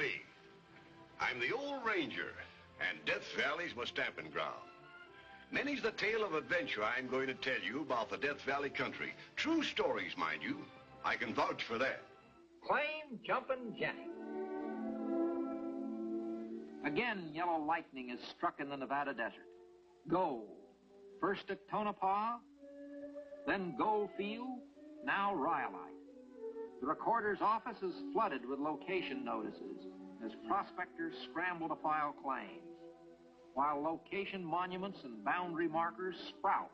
me. I'm the old ranger, and Death Valley's my stamping ground. Many's the tale of adventure I'm going to tell you about the Death Valley country. True stories, mind you. I can vouch for that. Claim Jumpin' Jennie. Again, yellow lightning is struck in the Nevada desert. Gold. First at Tonopah, then Goldfield, now Rhyolite. The recorder's office is flooded with location notices as prospectors scramble to file claims, while location monuments and boundary markers sprout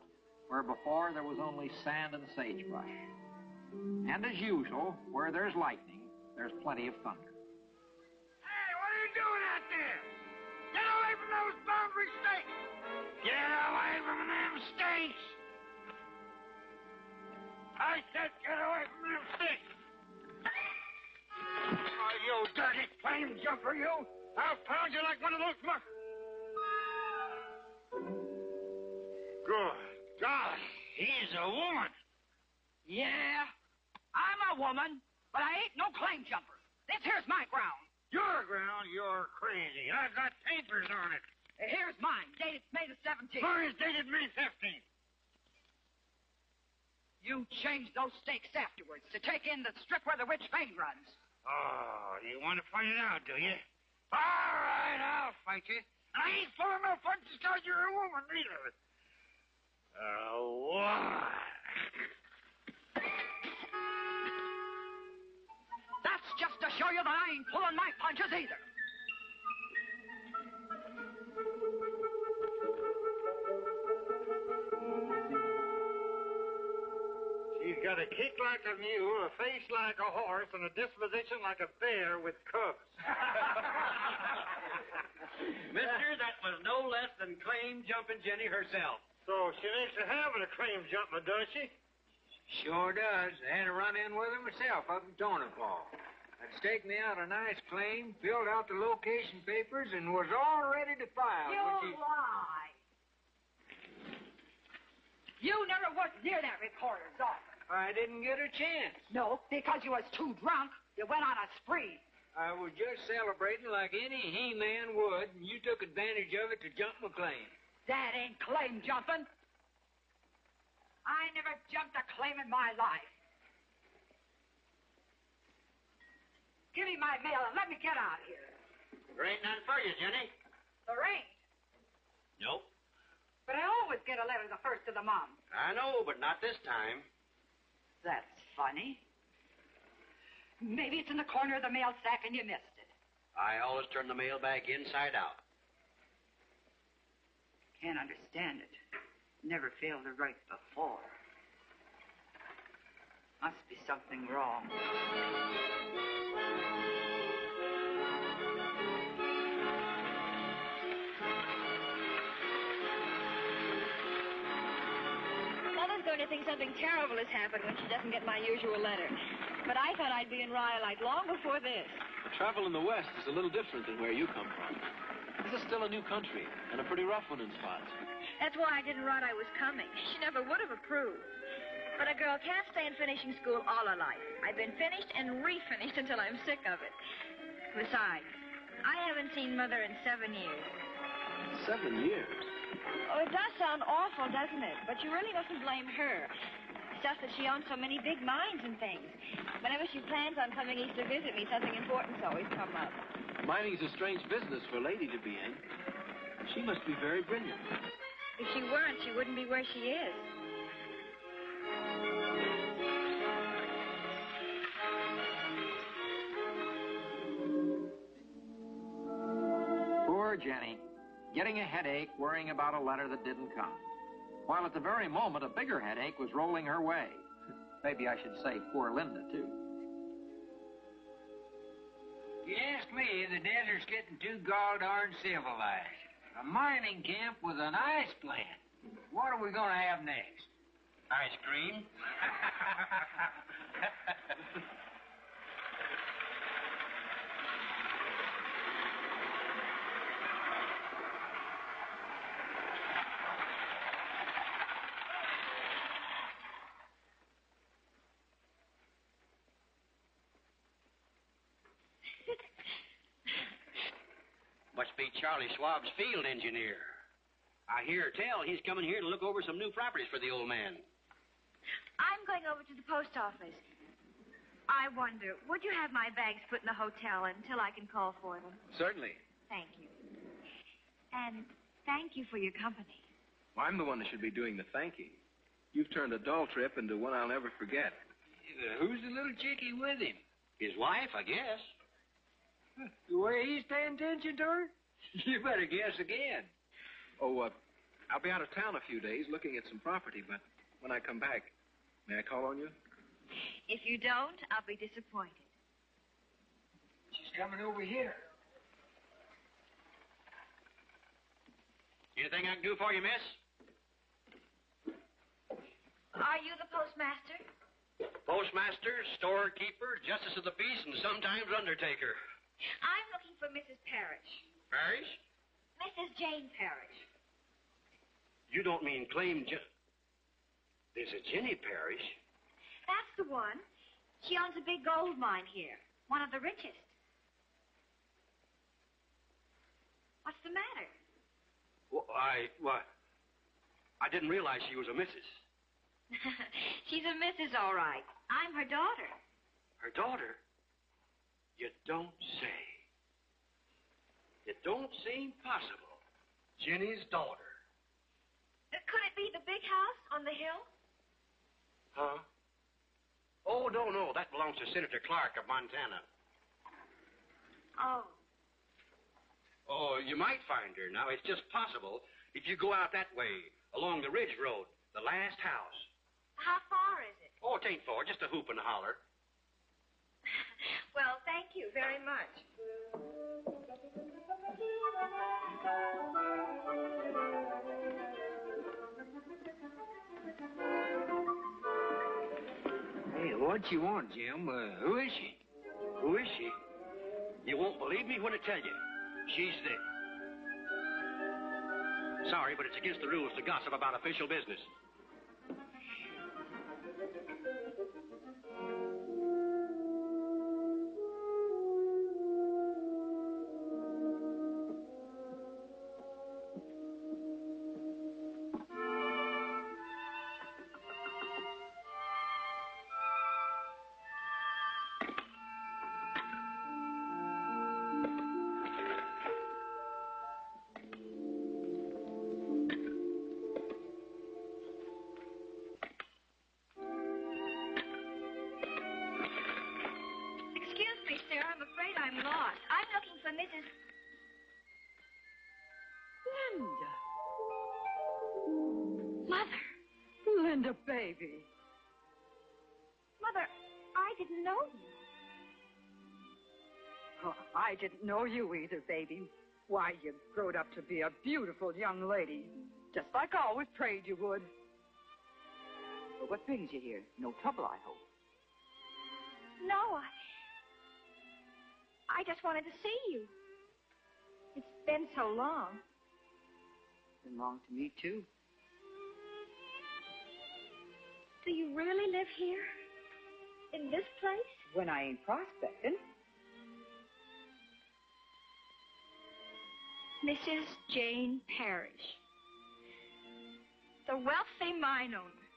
where before there was only sand and sagebrush. And as usual, where there's lightning, there's plenty of thunder. Hey, what are you doing out there? Get away from those boundary stakes! Get away from them stakes! I said get away from them stakes! Oh, you dirty flame jumper, you! I'll pound you like one of those muckers! Good God, he's a woman! Yeah, I'm a woman, but I ain't no claim jumper. This here's my ground. Your ground, you're crazy. I got papers on it. Here's mine, dated May the 17th. Mine is dated May 15th. You changed those stakes afterwards to take in the strip where the witch vein runs. Oh, you want to find it out, do you? All right, I'll fight you. I ain't pulling no punches because you're a woman, either. What? That's just to show you that I ain't pulling my punches either. She's got a kick like a mule, a face like a horse, and a disposition like a bear with cubs. Mister, that was no less than Claim Jumpin' Jennie herself. So she makes a habit of claim jumping, does she? Sure does. I had a run-in with her myself up in Tonopah. I'd staked me out a nice claim, filled out the location papers, and was all ready to file. You lie. You never was near that recorder's office. I didn't get a chance. No, because you was too drunk. You went on a spree. I was just celebrating like any he-man would, and you took advantage of it to jump my claim. That ain't claim jumping. I never jumped a claim in my life. Give me my mail and let me get out of here. There ain't none for you, Jennie. There ain't. Nope. But I always get a letter the first of the month. I know, but not this time. That's funny. Maybe it's in the corner of the mail sack and you missed it. I always turn the mail bag inside out. Can't understand it. Never failed to write before. Must be something wrong. Mother's going to think something terrible has happened when she doesn't get my usual letter. But I thought I'd be in Rhyolite long before this. Travel in the West is a little different than where you come from. This is still a new country, and a pretty rough one in spots. That's why I didn't write I was coming. She never would have approved. But a girl can't stay in finishing school all her life. I've been finished and refinished until I'm sick of it. Besides, I haven't seen Mother in 7 years. 7 years? Oh, it does sound awful, doesn't it? But you really mustn't blame her. It's just that she owns so many big mines and things. Whenever she plans on coming east to visit me, something important's always come up. Mining's a strange business for a lady to be in. She must be very brilliant. If she weren't, she wouldn't be where she is. Poor Jennie, getting a headache worrying about a letter that didn't come. While at the very moment, a bigger headache was rolling her way. Maybe I should say poor Linda, too. If you ask me, the desert's getting too gall-darn civilized. A mining camp with an ice plant. What are we going to have next? Ice cream. be Charlie Schwab's field engineer. I hear tell he's coming here to look over some new properties for the old man. I'm going over to the post office. I wonder, would you have my bags put in the hotel until I can call for them? Certainly. Thank you. And thank you for your company. Well, I'm the one that should be doing the thanking. You've turned a dull trip into one I'll never forget. Who's the little chickie with him? His wife, I guess. The way he's paying attention to her? You better guess again. Oh, I'll be out of town a few days looking at some property, but when I come back, may I call on you? If you don't, I'll be disappointed. She's coming over here. Anything I can do for you, miss? Are you the postmaster? Postmaster, storekeeper, justice of the peace, and sometimes undertaker. I'm looking for Mrs. Parrish. Parrish? Mrs. Jane Parrish. You don't mean There's a Jennie Parrish. That's the one. She owns a big gold mine here. One of the richest. What's the matter? Well, I didn't realize she was a missus. She's a missus, all right. I'm her daughter. Her daughter? You don't say. It don't seem possible. Jennie's daughter. Could it be the big house on the hill? Huh? Oh, no. That belongs to Senator Clark of Montana. Oh. Oh, you might find her. Now, it's just possible if you go out that way, along the Ridge Road, the last house. How far is it? Oh, it ain't far, just a hoop and a holler. Well, thank you very much. Hey, what you want, Jim? Who is she? Who is she? You won't believe me when I tell you. She's the... Sorry, but it's against the rules to gossip about official business. Linda, baby. Mother, I didn't know you. Oh, I didn't know you either, baby. Why, you've grown up to be a beautiful young lady, just like I always prayed you would. Well, what brings you here? No trouble, I hope. No, I just wanted to see you. It's been so long. It's been long to me, too. Do you really live here? In this place? When I ain't prospecting. Mrs. Jane Parrish. The wealthy mine owner.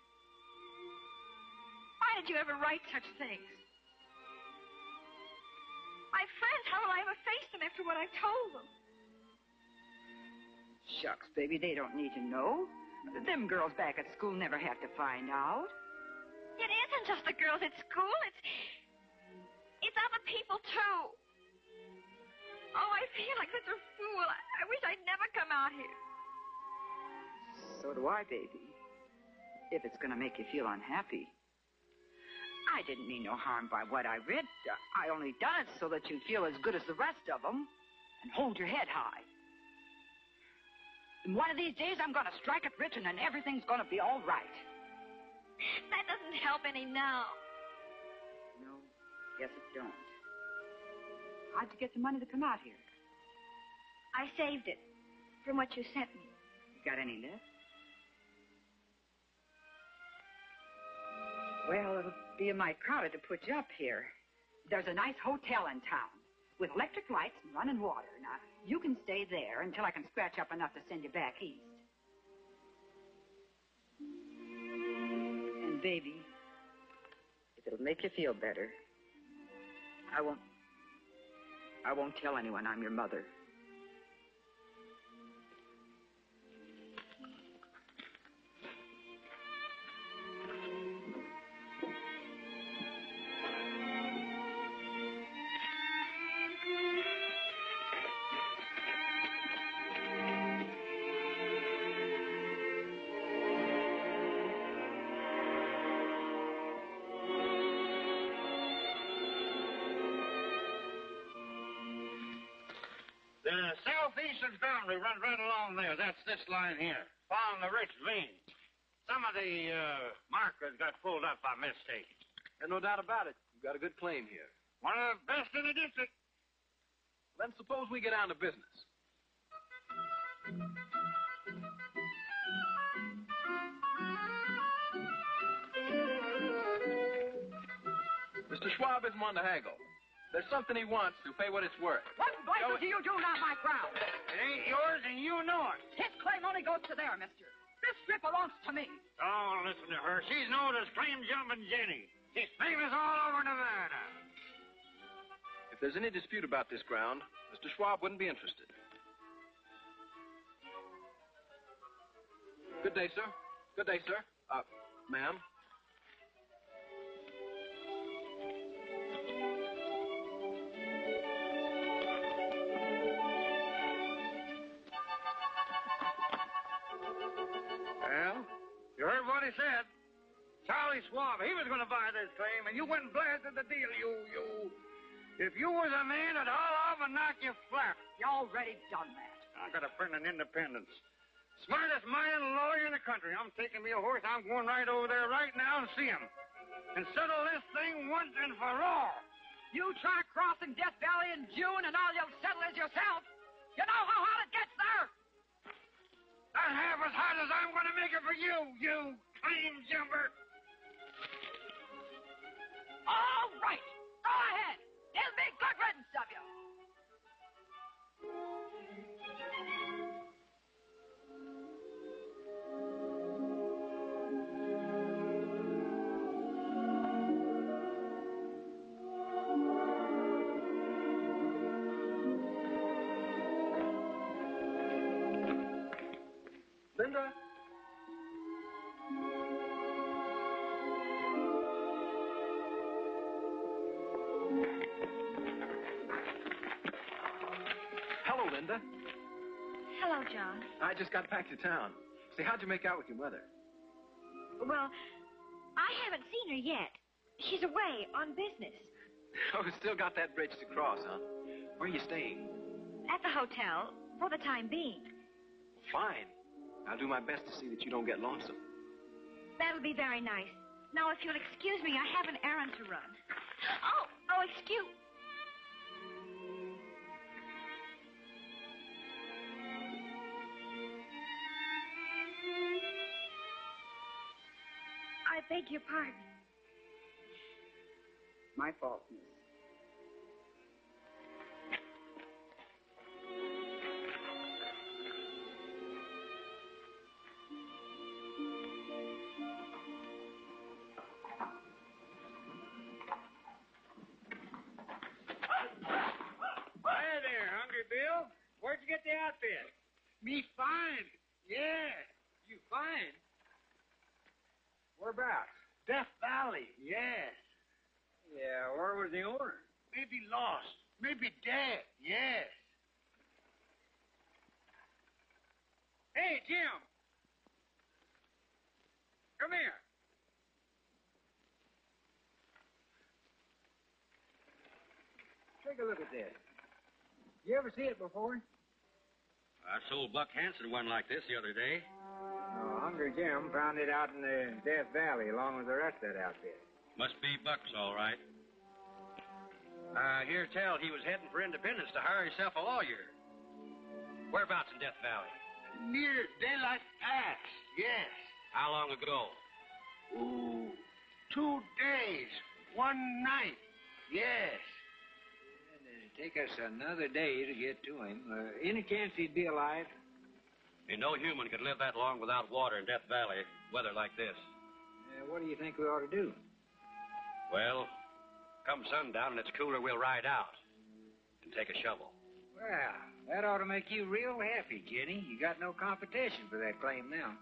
Why did you ever write such things? My friends, how will I ever face them after what I've told them? Shucks, baby, they don't need to know. Them girls back at school never have to find out. It isn't just the girls at school. It's other people, too. Oh, I feel like such a fool. I wish I'd never come out here. So do I, baby. If it's going to make you feel unhappy. I didn't mean no harm by what I read. I only done it so that you'd feel as good as the rest of them and hold your head high. And one of these days, I'm going to strike it rich, and then everything's going to be all right. That doesn't help any now. No, guess it don't. How'd you get the money to come out here? I saved it from what you sent me. You got any left? Well, it'll be a mite crowded to put you up here. There's a nice hotel in town with electric lights and running water. Now, you can stay there until I can scratch up enough to send you back east. And, baby, if it'll make you feel better, I won't tell anyone I'm your mother. The southeastern boundary runs right along there. That's this line here, following the rich vein. Some of the markers got pulled up by mistake. And no doubt about it, you've got a good claim here. One of the best in the district. Then suppose we get down to business. Mr. Schwab isn't one to haggle. There's something he wants to pay what it's worth. What blazes do you do on my ground? It ain't yours, and you know it. His claim only goes to there, mister. This strip belongs to me. Oh, listen to her. She's known as Claim Jumpin' Jennie. She's famous all over Nevada. If there's any dispute about this ground, Mr. Schwab wouldn't be interested. Good day, sir. Good day, sir. Ma'am. Well, you heard what he said. Charlie Schwab, he was going to buy this claim, and you went and blasted the deal. If you was a man, I'd haul off and knock you flat. You already done that. I got a friend in Independence. Smartest mining lawyer in the country. I'm taking me a horse. I'm going right over there right now and see him. And settle this thing once and for all. You try crossing Death Valley in June, and all you'll settle is yourself. You know how hot it gets there? Not half as hot as I'm going to make it for you, you claim jumper. All right. Go ahead. It'll be good riddance of you. Linda? Hello, Linda. Hello, John. I just got back to town. Say, how'd you make out with your mother? Well, I haven't seen her yet. She's away on business. Oh, still got that bridge to cross, huh? Where are you staying? At the hotel, for the time being. Fine. I'll do my best to see that you don't get lonesome. That'll be very nice. Now, if you'll excuse me, I have an errand to run. Oh, excuse... I beg your pardon. My fault, miss. Hi there, Hungry Bill. Where'd you get the outfit? Me fine. Yeah, you fine. Whereabouts? Death Valley, yes. Yeah, where was the owner? Maybe lost. Maybe dead, yes. Hey, Jim. Come here. Take a look at this. You ever see it before? I sold Buck Hanson one like this the other day. Oh, Hungry Jim found it out in the Death Valley along with the rest of that outfit. Must be Buck's, all right. I hear tell he was heading for Independence to hire himself a lawyer. Whereabouts in Death Valley? Near Daylight Pass, yes. How long ago? Ooh, 2 days, 1 night, yes. take us another day to get to him. Any chance he'd be alive? No human could live that long without water in Death Valley, weather like this. What do you think we ought to do? Well, come sundown and it's cooler, we'll ride out and take a shovel. Well, that ought to make you real happy, Jennie. You got no competition for that claim now.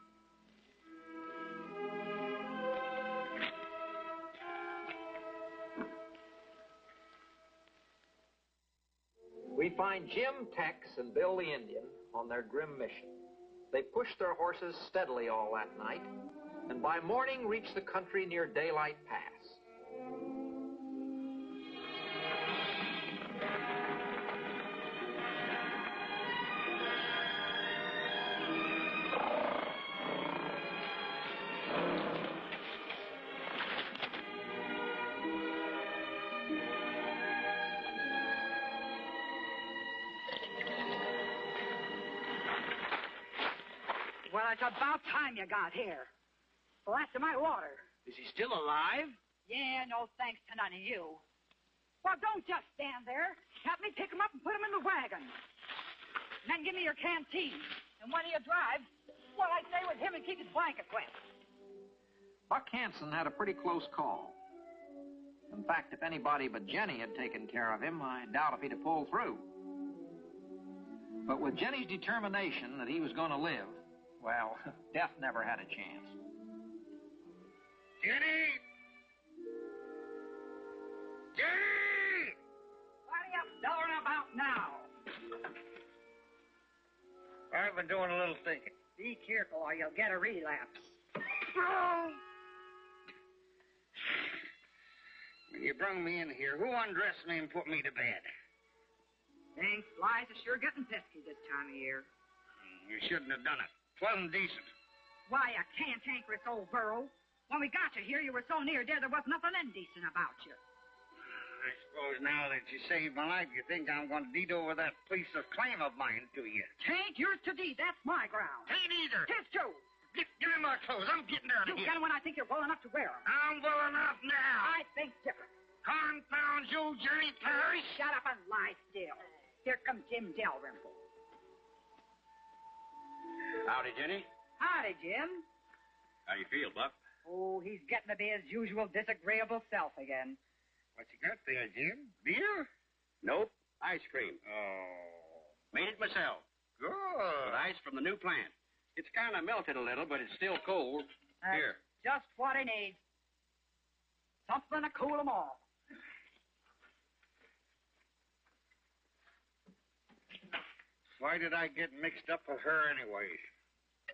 We find Jim, Tex, and Bill the Indian on their grim mission. They pushed their horses steadily all that night, and by morning reached the country near Daylight Pass. Well, it's about time you got here. Well, after my water. Is he still alive? Yeah, no thanks to none of you. Well, don't just stand there. Help me pick him up and put him in the wagon. And then give me your canteen. And when you drive, well, I stay with him and keep his blanket wet. Buck Hanson had a pretty close call. In fact, if anybody but Jennie had taken care of him, I doubt if he'd have pulled through. But with Jennie's determination that he was going to live, well, death never had a chance. Jennie! Jennie! What are you bellowing about now? I've been doing a little thinking. Be careful or you'll get a relapse. When you brung me in here, who undressed me and put me to bed? Thanks, flies are sure getting pesky this time of year. You shouldn't have done it. 'Twasn't decent. Why, you cantankerous old burro. When we got you here, you were so near dead there was nothing indecent about you. I suppose now that you saved my life, you think I'm going to deed over that piece of claim of mine to you. Tain't yours to deed. That's my ground. Ain't either. Tis too. Give me my clothes. I'm getting out of You here. get 'em when I think you're well enough to wear 'em. I'm well enough now. I think different. Confound you, Jennie Parrish. Shut up and lie still. Here comes Jim Dalrymple. Howdy, Jennie. Howdy, Jim. How you feel, Buck? Oh, he's getting to be his usual disagreeable self again. What you got there, Jim? Beer? Nope. Ice cream. Oh. Made it myself. Good. With ice from the new plant. It's kind of melted a little, but it's still cold. That's Here. just what he needs. Something to cool 'em all. Why did I get mixed up with her anyways?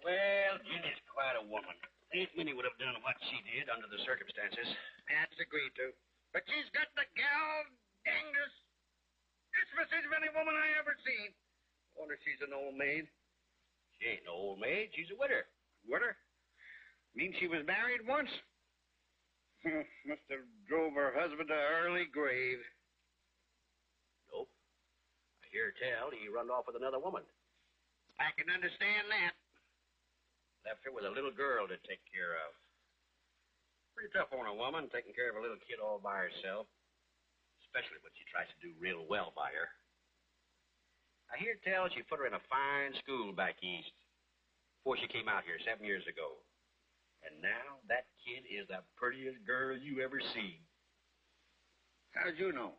Well, Jennie's quite a woman. Ain't many would have done what she did under the circumstances. That's agreed to. But she's got the gal dangest Christmas of any woman I ever seen. Wonder if she's an old maid. She ain't no old maid. She's a widow. Widow? Mean she was married once? Must have drove her husband to early grave. Nope. I hear tell he run off with another woman. I can understand that. Left her with a little girl to take care of. Pretty tough on a woman, taking care of a little kid all by herself. Especially when she tries to do real well by her. I hear tell she put her in a fine school back east before she came out here 7 years ago. And now that kid is the prettiest girl you ever seen. How'd you know?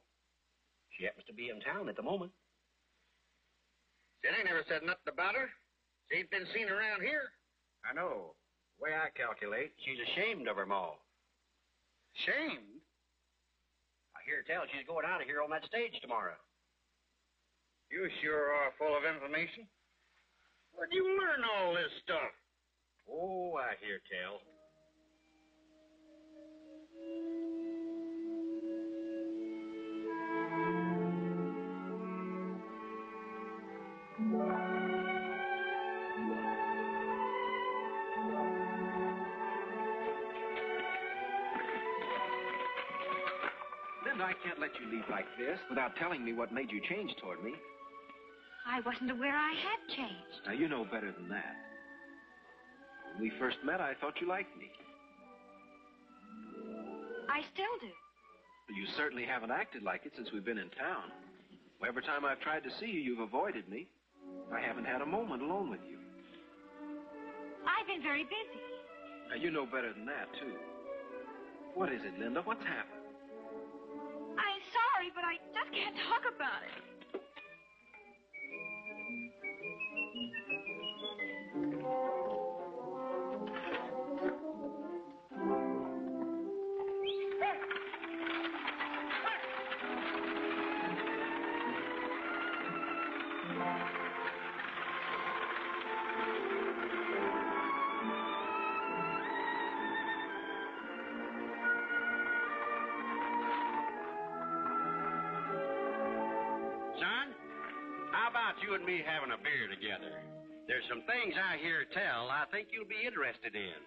She happens to be in town at the moment. Jennie never said nothing about her. She ain't been seen around here. I know. The way I calculate, she's ashamed of her ma. Shamed? I hear tell she's going out of here on that stage tomorrow. You sure are full of information. Where'd you learn all this stuff? Oh, I hear tell. Linda, I can't let you leave like this without telling me what made you change toward me. I wasn't aware I had changed. Now, you know better than that. When we first met, I thought you liked me. I still do. But you certainly haven't acted like it since we've been in town. Every time I've tried to see you, you've avoided me. I haven't had a moment alone with you. I've been very busy. Now, you know better than that, too. What is it, Linda? What's happened? I'm sorry, but I just can't talk about it. Son, how about you and me having a beer together? There's some things I hear tell I think you'll be interested in.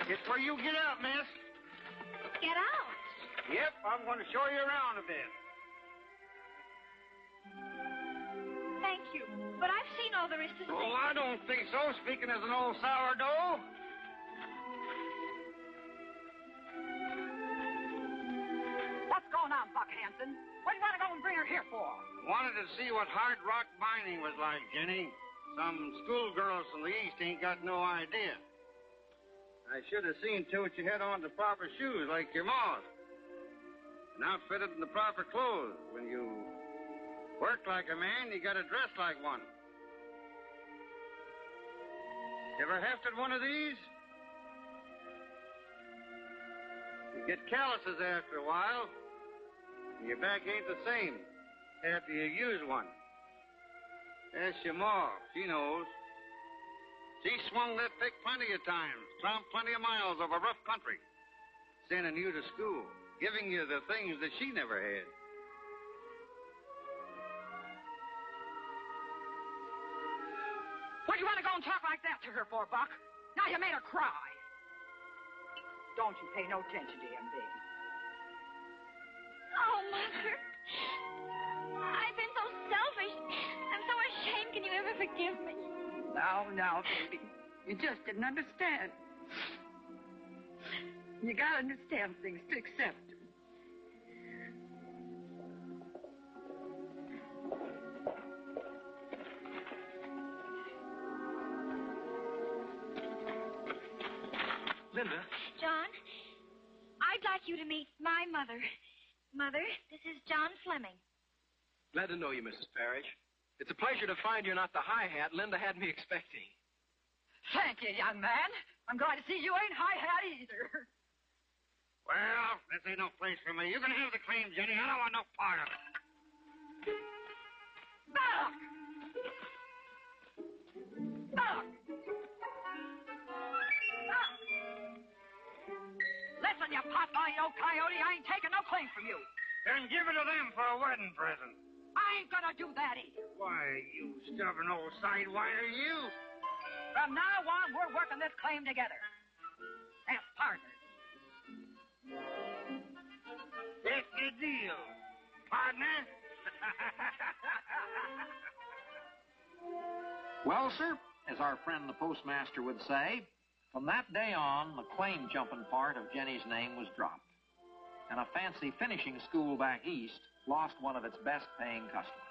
It's where you get out, miss. Get out. Yep, I'm going to show you around a bit. Thank you. But I've seen all there is to see. Oh, I don't think so, speaking as an old sourdough. What's going on, Buck Hanson? What do you want to go and bring her here for? Wanted to see what hard rock mining was like, Jennie. Some schoolgirls from the East ain't got no idea. I should have seen to it you had on the proper shoes like your ma's. And outfitted in the proper clothes. When you work like a man, you gotta dress like one. Ever hefted one of these? You get calluses after a while. And your back ain't the same after you use one. Ask your ma, she knows. She swung that pick plenty of times, tromped plenty of miles over rough country, sending you to school, giving you the things that she never had. What do you want to go and talk like that to her for, Buck? Now you made her cry. Don't you pay no attention to him, baby. Oh, Mother. I've been so selfish. I'm so ashamed. Can you ever forgive me? Now, baby. You just didn't understand. You gotta understand things to accept them. Linda? John, I'd like you to meet my mother. Mother, this is John Fleming. Glad to know you, Mrs. Parrish. It's a pleasure to find you're not the hi-hat Linda had me expecting. Thank you, young man. I'm glad to see you ain't high-hat either. Well, this ain't no place for me. You can have the claim, Jennie. I don't want no part of it. Buck! Buck! Buck! Listen, you pot-bellied old coyote, I ain't taking no claim from you. Then give it to them for a wedding present. I ain't gonna do that either. Why, you stubborn old sidewire, you. From now on, we're working this claim together. As partners. That's the deal, partner. Well, sir, as our friend the postmaster would say, from that day on, the claim jumping part of Jennie's name was dropped. And a fancy finishing school back east lost one of its best-paying customers.